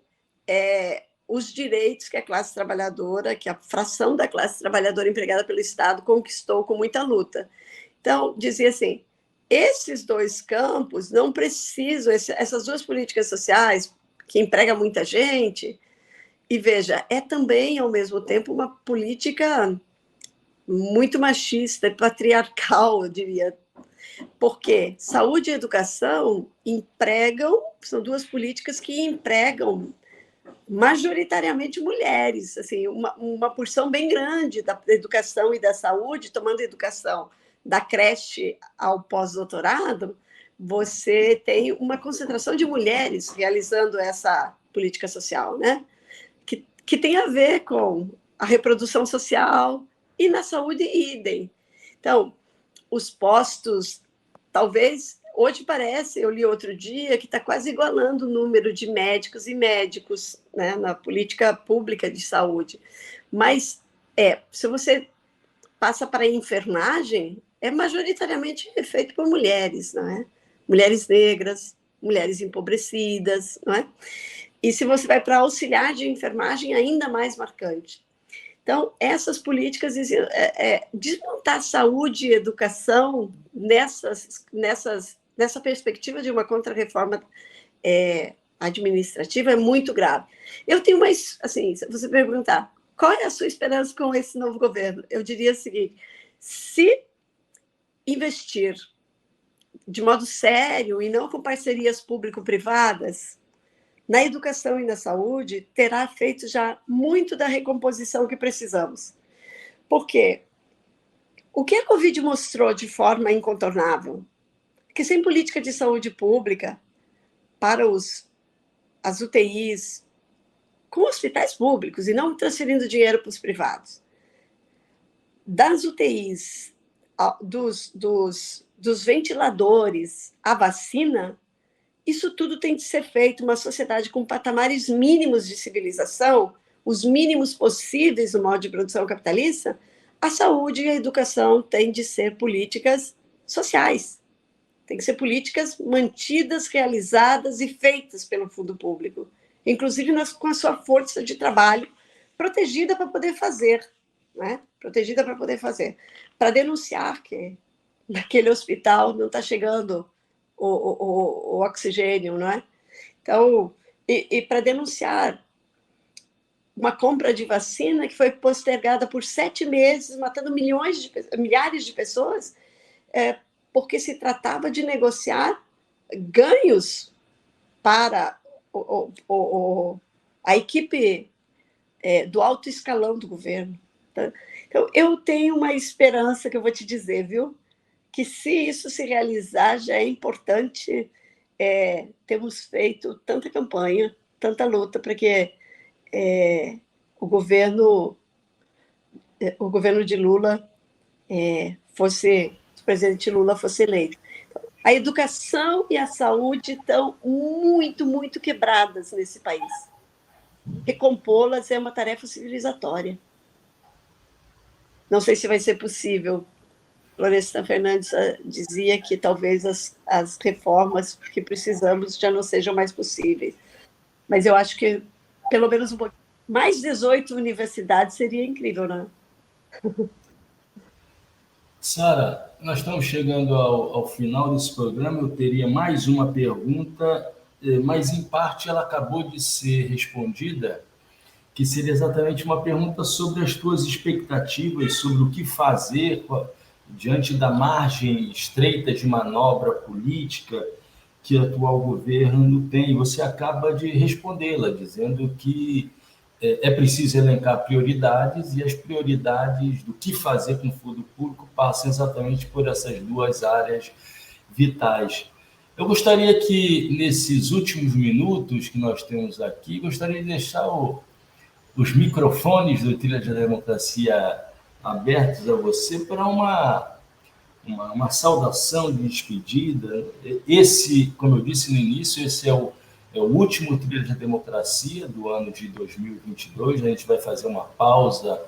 os direitos que a classe trabalhadora, que a fração da classe trabalhadora empregada pelo Estado conquistou com muita luta. Então, dizia assim, esses dois campos não precisam, essas duas políticas sociais, que empregam muita gente, e veja, é também, ao mesmo tempo, uma política muito machista e patriarcal, eu diria, porque saúde e educação são duas políticas que empregam majoritariamente mulheres, assim, uma porção bem grande da educação e da saúde, tomando educação da creche ao pós-doutorado, você tem uma concentração de mulheres realizando essa política social, né? Que tem a ver com a reprodução social e na saúde idem. Então, os postos, talvez, hoje parece, eu li outro dia, que está quase igualando o número de médicos e médicos, né, na política pública de saúde. Mas, se você passa para a enfermagem, é majoritariamente feito por mulheres, não é? Mulheres negras, mulheres empobrecidas, não é? E se você vai para auxiliar de enfermagem, ainda mais marcante. Então, essas políticas diziam, desmontar saúde e educação nessa perspectiva de uma contra-reforma administrativa é muito grave. Eu tenho mais, assim, se você perguntar, qual é a sua esperança com esse novo governo? Eu diria o seguinte, se investir de modo sério e não com parcerias público-privadas, na educação e na saúde, terá feito já muito da recomposição que precisamos. Por quê? O que a Covid mostrou de forma incontornável? Que sem política de saúde pública para as UTIs, com hospitais públicos e não transferindo dinheiro para os privados, das UTIs, dos ventiladores, a vacina, isso tudo tem de ser feito uma sociedade com patamares mínimos de civilização, os mínimos possíveis no modo de produção capitalista. A saúde e a educação têm de ser políticas sociais, tem que ser políticas mantidas, realizadas e feitas pelo fundo público, inclusive com a sua força de trabalho protegida para poder fazer, né? Protegida para poder fazer, para denunciar que naquele hospital não está chegando o oxigênio, não é? Então, e para denunciar uma compra de vacina que foi postergada por 7 meses, matando milhares de pessoas, porque se tratava de negociar ganhos para a equipe do alto escalão do governo. Tá? Então, eu tenho uma esperança que eu vou te dizer, viu? Que se isso se realizar, já é importante termos feito tanta campanha, tanta luta para que o governo de Lula o presidente Lula fosse eleito. A educação e a saúde estão muito, muito quebradas nesse país. Recompô-las é uma tarefa civilizatória. Não sei se vai ser possível. Florestan Fernandes dizia que talvez as reformas que precisamos já não sejam mais possíveis. Mas eu acho que, pelo menos um pouquinho, mais 18 universidades seria incrível, né? Sara, nós estamos chegando ao final desse programa. Eu teria mais uma pergunta, mas, em parte, ela acabou de ser respondida, que seria exatamente uma pergunta sobre as tuas expectativas, sobre o que fazer diante da margem estreita de manobra política que o atual governo tem. Você acaba de respondê-la, dizendo que é preciso elencar prioridades, e as prioridades do que fazer com o fundo público passam exatamente por essas duas áreas vitais. Eu gostaria que, nesses últimos minutos que nós temos aqui, gostaria de deixar os microfones do Trilha da Democracia abertos a você para uma uma saudação de despedida. Esse, como eu disse no início, esse é o último Trilha da Democracia do ano de 2022. A gente vai fazer uma pausa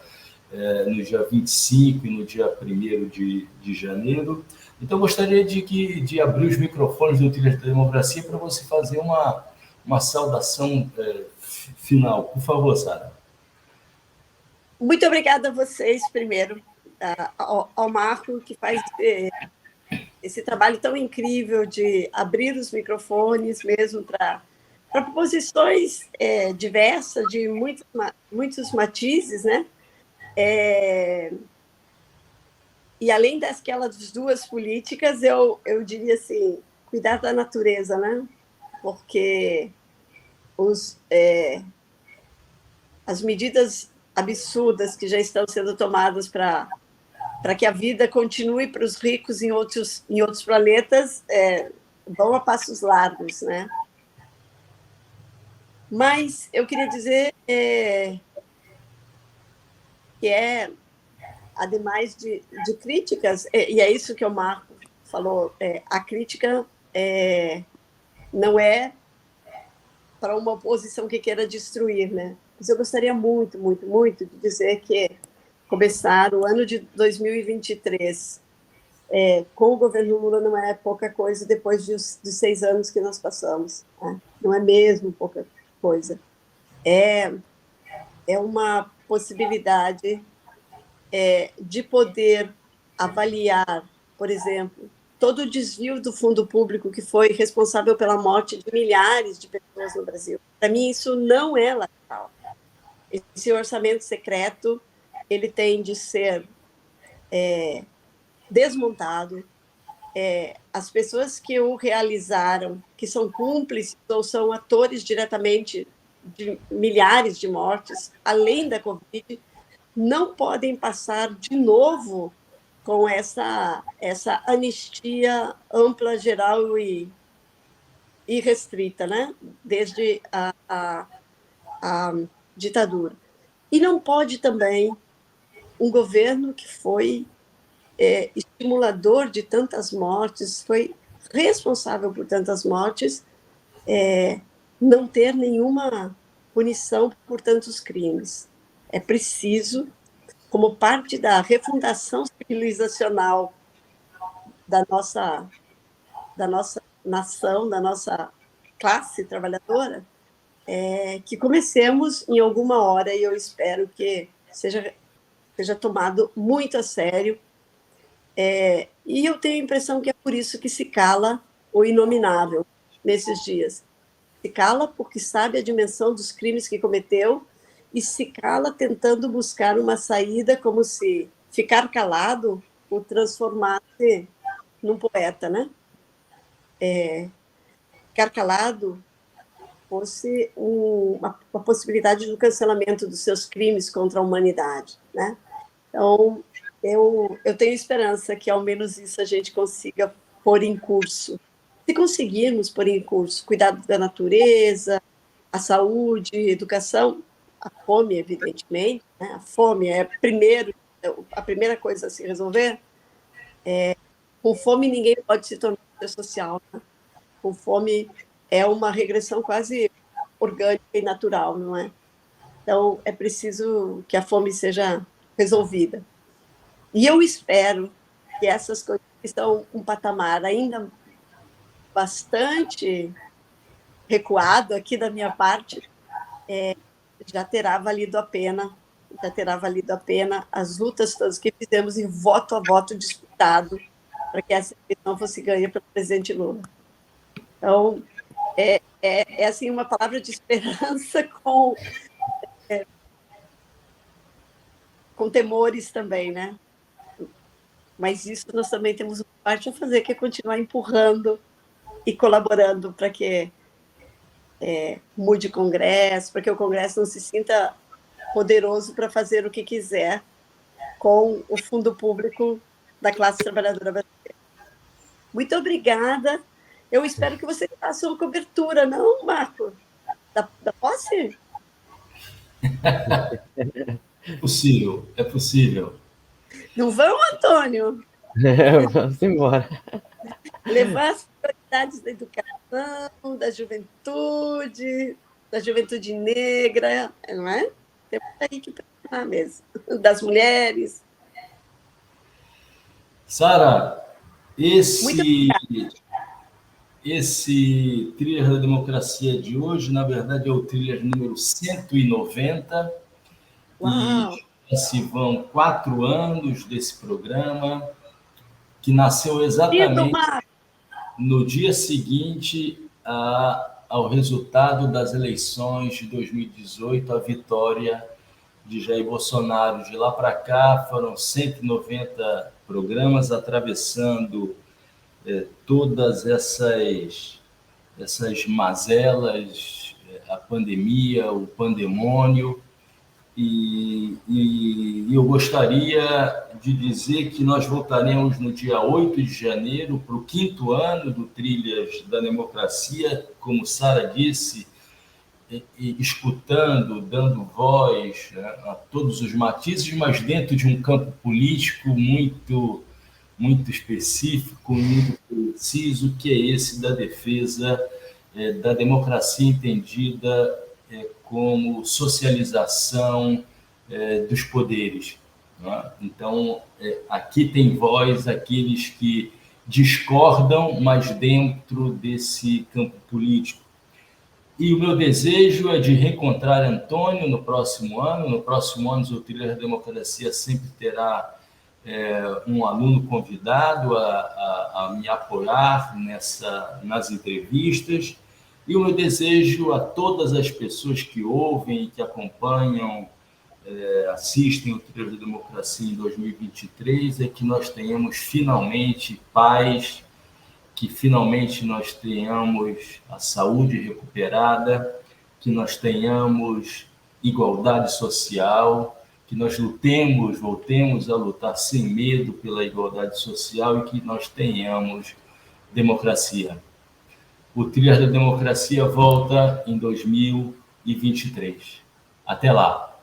no dia 25 e no dia 1º de janeiro. Então, eu gostaria de abrir os microfones do Trilha da Democracia para você fazer uma saudação final. Por favor, Sara. Muito obrigada a vocês, primeiro, ao Marco, que faz esse trabalho tão incrível de abrir os microfones mesmo para proposições diversas, de muitos matizes, né? E além daquelas duas políticas, eu diria assim, cuidar da natureza, né? Porque as medidas absurdas que já estão sendo tomadas para que a vida continue para os ricos em outros planetas vão a passos largos, né? Mas eu queria dizer que ademais de críticas, e é isso que o Marco falou, a crítica não é para uma oposição que queira destruir, né? Mas eu gostaria muito, muito, muito de dizer que começar o ano de 2023 com o governo Lula não é pouca coisa depois de 6 anos que nós passamos, né? Não é mesmo pouca coisa. É uma possibilidade de poder avaliar, por exemplo, todo o desvio do fundo público que foi responsável pela morte de milhares de pessoas no Brasil. Para mim, isso não é legal. Esse orçamento secreto, ele tem de ser desmontado. As pessoas que o realizaram, que são cúmplices ou são atores diretamente de milhares de mortes, além da Covid, não podem passar de novo com essa anistia ampla, geral e restrita, né? Desde a ditadura. E não pode também um governo que foi estimulador de tantas mortes, foi responsável por tantas mortes, não ter nenhuma punição por tantos crimes. É preciso, como parte da refundação civilizacional da nossa nação, da nossa classe trabalhadora, que comecemos em alguma hora, e eu espero que seja tomado muito a sério. E eu tenho a impressão que é por isso que se cala o inominável nesses dias. Se cala porque sabe a dimensão dos crimes que cometeu e se cala tentando buscar uma saída, como se ficar calado o transformasse num poeta, né? Ficar calado fosse uma possibilidade do cancelamento dos seus crimes contra a humanidade, né? Então, eu tenho esperança que, ao menos isso, a gente consiga pôr em curso. Se conseguirmos pôr em curso cuidado da natureza, a saúde, a educação, a fome, evidentemente, né? A fome é a primeira coisa a se resolver. Com fome, ninguém pode se tornar social, né? Com fome é uma regressão quase orgânica e natural, não é? Então, é preciso que a fome seja resolvida. E eu espero que essas coisas que estão um patamar ainda bastante recuado aqui da minha parte, já terá valido a pena as lutas todas que fizemos em voto a voto disputado para que essa eleição fosse ganha pelo presidente Lula. Então, é assim, uma palavra de esperança com temores também, né? Mas isso nós também temos uma parte a fazer, que é continuar empurrando e colaborando para que mude o Congresso, para que o Congresso não se sinta poderoso para fazer o que quiser com o fundo público da classe trabalhadora brasileira. Muito obrigada. Eu espero que você faça uma cobertura, não, Marco? Da posse? É possível. Não vão, Antônio? Vamos embora. Levar as prioridades da educação, da juventude negra, não é? Temos aí que pensar mesmo, das mulheres. Sara, Muito esse Trilhas da Democracia de hoje, na verdade, é o Trilhas número 190, Uau! e já se vão 4 anos desse programa, que nasceu exatamente no dia seguinte ao resultado das eleições de 2018, a vitória de Jair Bolsonaro. De lá para cá foram 190 programas atravessando todas essas mazelas, a pandemia, o pandemônio, e eu gostaria de dizer que nós voltaremos no dia 8 de janeiro para o 5º ano do Trilhas da Democracia, como Sara disse, escutando, dando voz, né, a todos os matizes, mas dentro de um campo político muito específico, muito preciso, que é esse da defesa da democracia entendida como socialização dos poderes. Né? Então, aqui tem voz aqueles que discordam, mas dentro desse campo político. E o meu desejo é de reencontrar Antônio no próximo ano. No próximo ano, o Trilhas da Democracia sempre terá um aluno convidado a me apoiar nas entrevistas. E o meu desejo a todas as pessoas que ouvem, que acompanham, assistem o Trilhas da Democracia em 2023, é que nós tenhamos finalmente paz, que finalmente nós tenhamos a saúde recuperada, que nós tenhamos igualdade social, que nós voltemos a lutar sem medo pela igualdade social e que nós tenhamos democracia. O Trilhas da Democracia volta em 2023. Até lá!